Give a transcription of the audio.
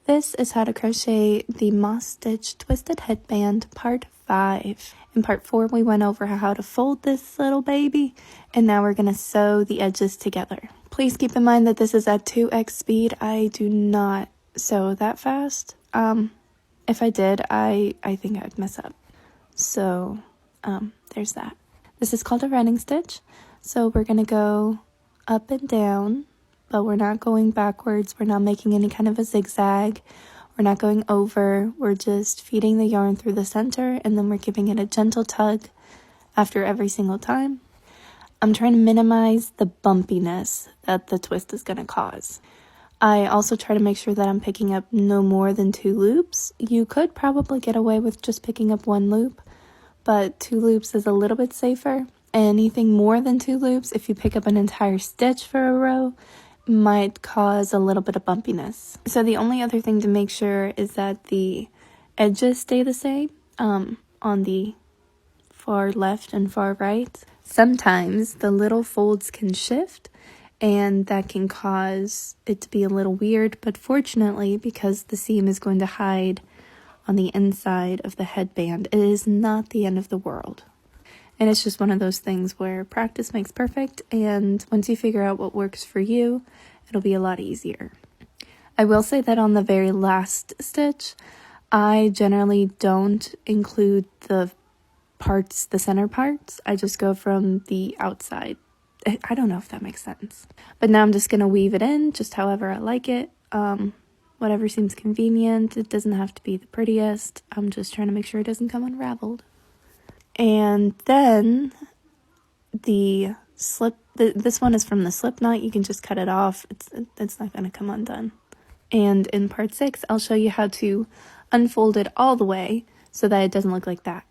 This is how to crochet the moss stitch twisted headband part 5. In part 4 we went over how to fold this little baby, and now we're going to sew the edges together. Please keep in mind that this is at 2x speed. I do not sew that fast. If I did, I think I'd mess up. So there's that. This is called a running stitch. So we're going to go up and down, but we're not going backwards. We're not making any kind of a zigzag. We're not going over. We're just feeding the yarn through the center, and then we're giving it a gentle tug after every single time. I'm trying to minimize the bumpiness that the twist is going to cause. I also try to make sure that I'm picking up no more than 2 loops. You could probably get away with just picking up 1 loop, but 2 loops is a little bit safer. Anything more than 2 loops, if you pick up an entire stitch for a row, might cause a little bit of bumpiness. So the only other thing to make sure is that the edges stay the same on the far left and far right. Sometimes the little folds can shift, and that can cause it to be a little weird, but fortunately, because the seam is going to hide on the inside of the headband, it is not the end of the world. And it's just one of those things where practice makes perfect, and once you figure out what works for you, it'll be a lot easier. I will say that on the very last stitch, I generally don't include the center parts. I just go from the outside. I don't know if that makes sense. But now I'm just going to weave it in just however I like it. Whatever seems convenient. It doesn't have to be the prettiest. I'm just trying to make sure it doesn't come unraveled. And then the slip, this one is from the slip knot. You can just cut it off. It's not going to come undone. And in part 6, I'll show you how to unfold it all the way so that it doesn't look like that.